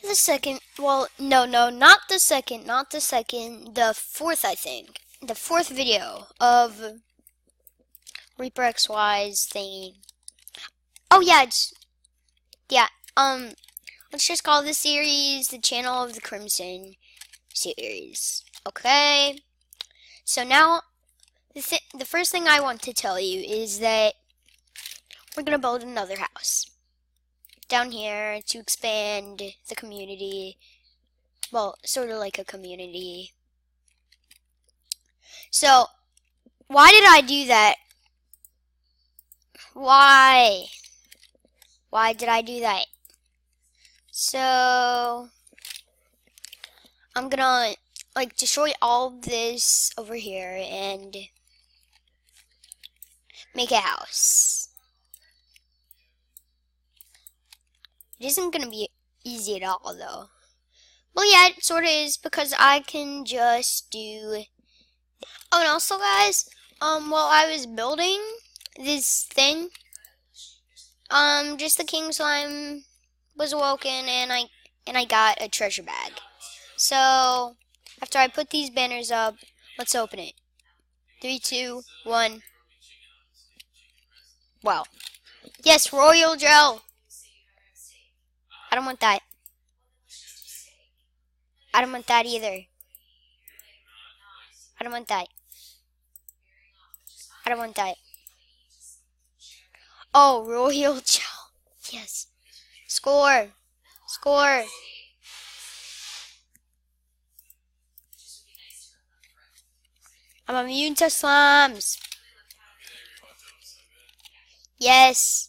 the second, well, no, not the second, the fourth, I think. The fourth video of Reaper XY's thingy. Oh yeah, let's just call this series the Channel of the Crimson series. Okay? So now, the first thing I want to tell you is that we're gonna build another house down here to expand the community. Well, sort of like a community. So, why did I do that? Why? Why did I do that? So, I'm gonna, like, destroy all this over here and make a house. It isn't gonna be easy at all, though. Well, yeah, it sort of is, because I can just do... Oh, and also, guys, while I was building this thing, just the king slime was awoken, and I got a treasure bag. So, after I put these banners up, let's open it. 3, 2, 1. Wow. Yes, royal gel. I don't want that. I don't want that either. I don't want that. I don't want that. Oh, royal gel. Yes. Score. Score. I'm immune to slimes. Yes.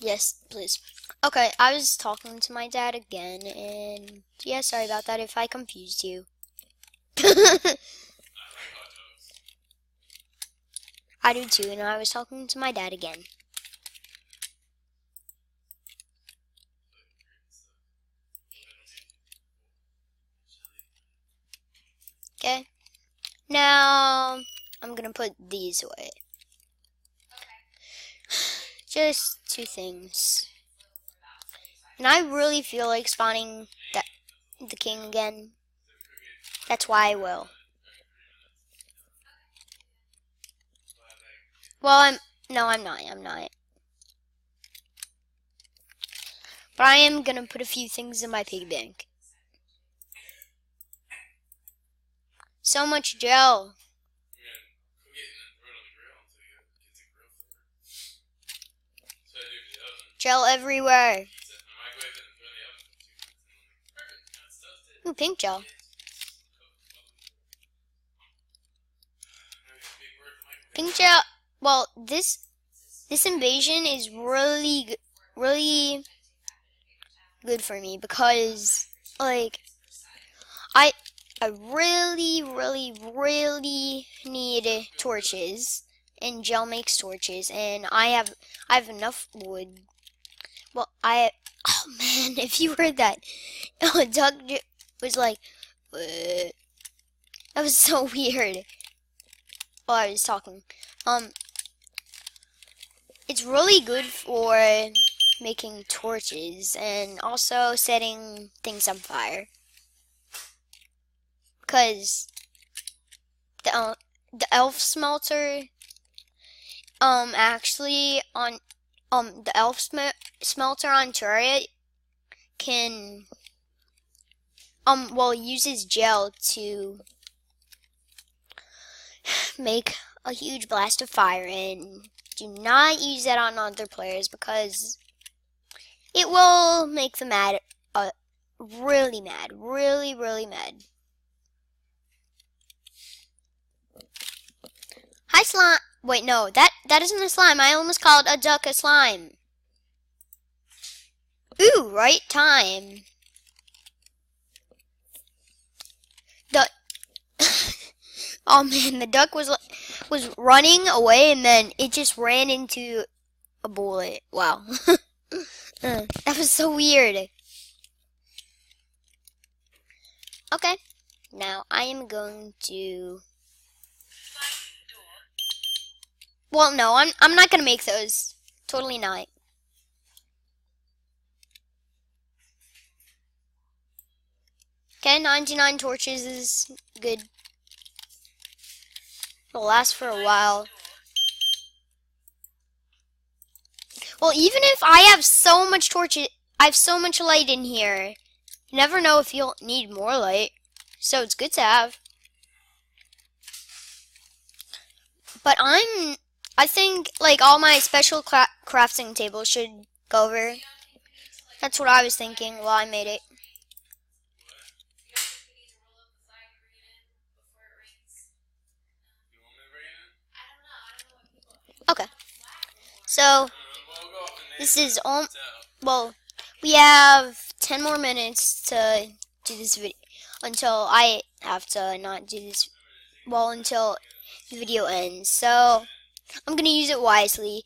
Yes, please. Okay, I was talking to my dad again, and yeah, sorry about that if I confused you. I do too, and I was talking to my dad again. Okay, now I'm gonna put these away. Just 2 things. And I really feel like spawning the king again. That's why I will. Well, I'm not. But I am gonna put a few things in my piggy bank. So much gel. Gel everywhere. Ooh, pink gel. Pink gel. Well, this invasion is really good for me, because like I really need torches, and gel makes torches, and I have enough wood. Well, oh man, if you heard that, Doug was like, that was so weird while I was talking. It's really good for making torches and also setting things on fire, because the elf smelter actually on the elf smelter on turret can uses gel to make a huge blast of fire, and do not use that on other players, because it will make them mad, really mad, really mad. Hi, slime. Wait, no, that isn't a slime. I almost called a duck a slime. Ooh, right time. Oh man, the duck was running away, and then it just ran into a bullet. Wow. That was so weird. Okay, now I am going to... Well, no, I'm not gonna make those. Totally not. Okay, 99 torches is good. It'll last for a while. Well, even if I have so much torches, I have so much light in here. You never know if you'll need more light. So it's good to have. But I think like all my special crafting tables should go over. That's what I was thinking while I made it. Okay. So this is all. Well, we have 10 more minutes to do this video until I have to not do this. Well, until the video ends. So I'm gonna use it wisely.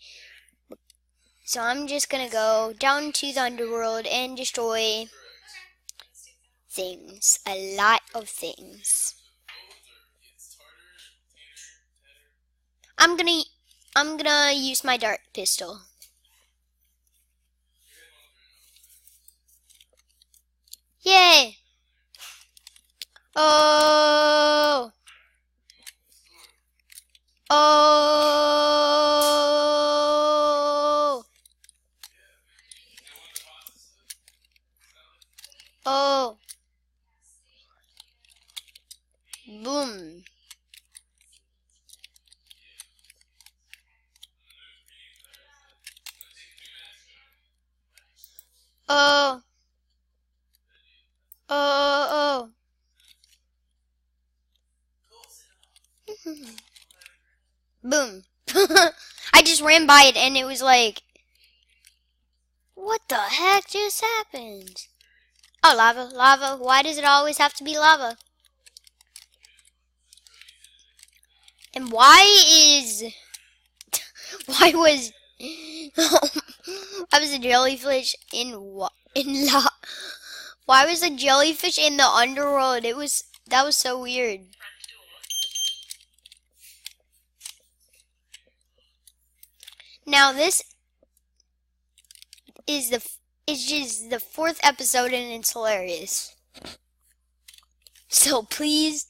So I'm just gonna go down to the underworld and destroy things. A lot of things. I'm gonna use my dart pistol. Yay! Oh! Oh! Oh! Boom! Oh! Oh! Oh! Boom! I just ran by it and it was like, what the heck just happened? Oh, lava, lava. Why does it always have to be lava? And why was why was a jellyfish in lava? Why was a jellyfish in the underworld? That was so weird. Now this is just the 4th episode and it's hilarious. So please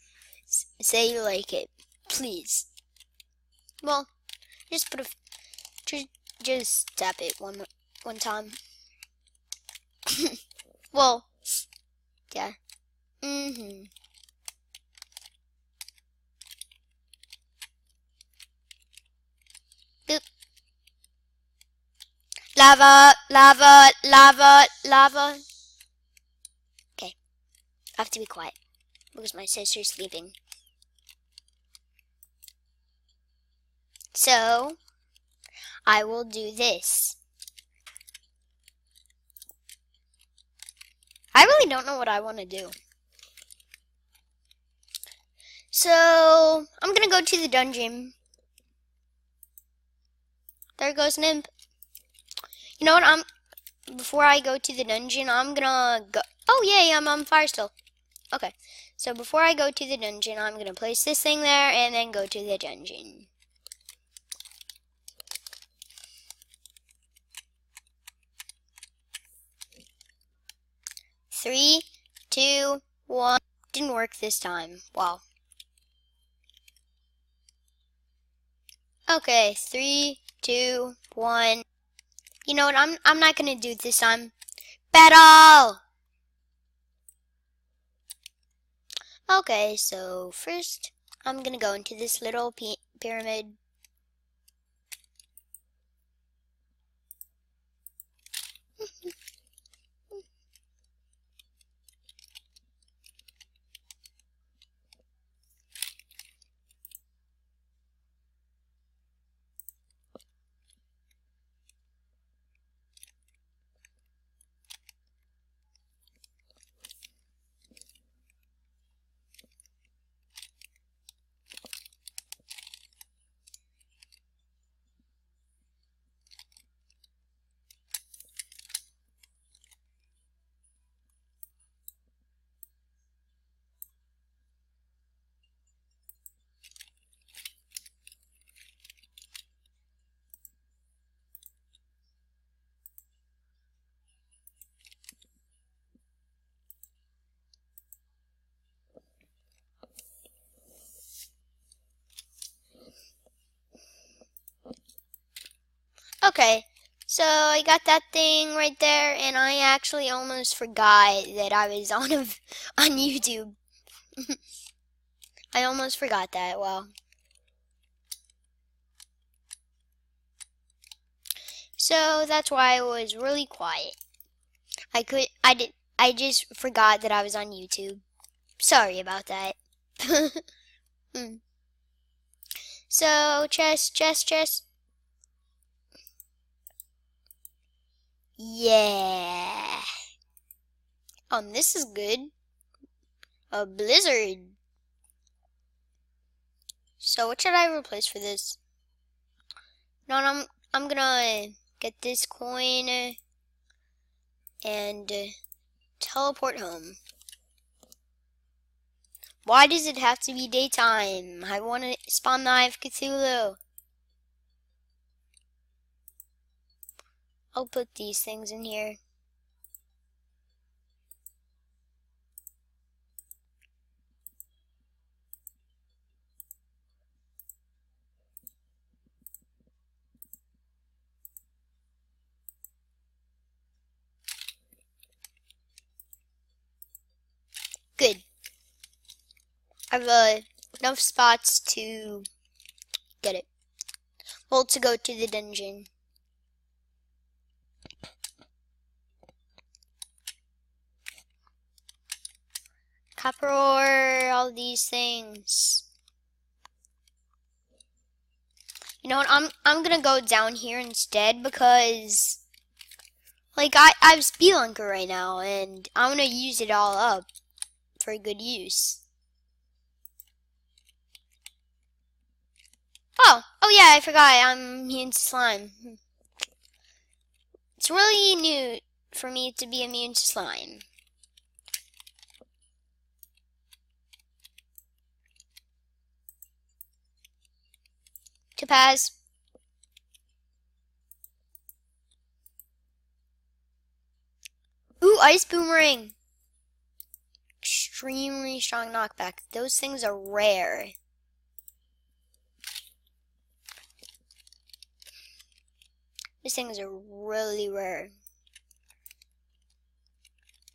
say you like it, please. Well, just put just tap it one time. Well, yeah. Boop. Lava, lava, lava, lava. Okay, I have to be quiet because my sister's sleeping. So, I will do this. I really don't know what I want to do. So, I'm gonna go to the dungeon. There goes Nymph. You know what, before I go to the dungeon, I'm gonna go. Oh, yay, I'm on fire still. Okay, so before I go to the dungeon, I'm gonna place this thing there and then go to the dungeon. Three, 2, 1. Didn't work this time. Wow. Okay, 3, 2, 1. You know what? I'm not gonna do it this time. Battle! Okay, so first I'm gonna go into this little pyramid. Okay, so I got that thing right there, and I actually almost forgot that I was on on YouTube. I almost forgot that. Well, so that's why I was really quiet. I just forgot that I was on YouTube. Sorry about that. Hmm. So, chest. Yeah. This is good. A blizzard. So, what should I replace for this? No, I'm gonna get this coin and teleport home. Why does it have to be daytime? I want to spawn the Eye of Cthulhu. I'll put these things in here. Good. I have enough spots to get it. Well, to go to the dungeon. Copper ore, all these things. You know what? I'm gonna go down here instead because, like, I have Spelunker right now, and I want to use it all up for good use. Oh yeah, I forgot. I'm immune to slime. It's really new for me to be immune to slime. Topaz. Ooh, ice boomerang. Extremely strong knockback. Those things are rare. These things are really rare.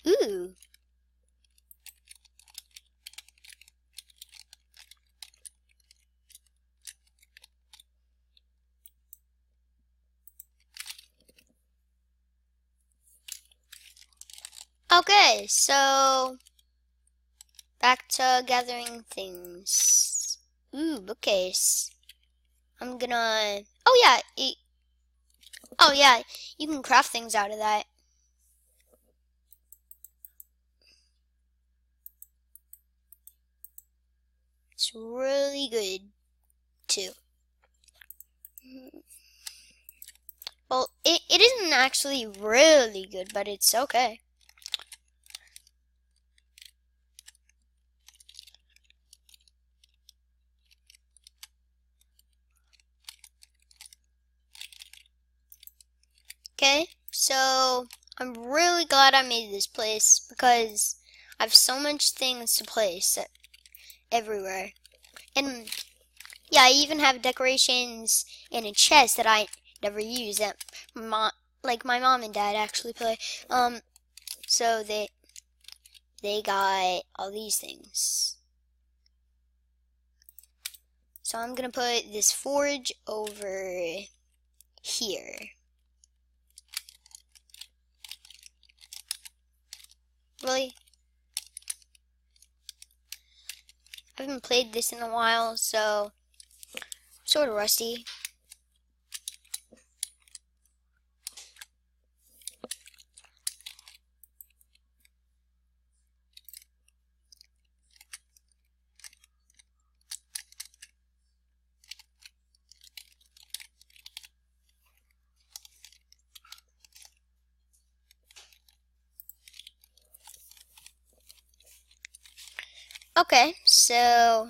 Ooh. Okay, so back to gathering things. Ooh, bookcase. I'm gonna. Oh yeah, you can craft things out of that. It's really good too. Well, it isn't actually really good, but it's okay. Okay, so I'm really glad I made this place because I have so much things to place everywhere. And yeah, I even have decorations in a chest that I never use that like my mom and dad actually play. So they got all these things. So I'm gonna put this forge over here. Really? I haven't played this in a while, so I'm sort of rusty. Okay, so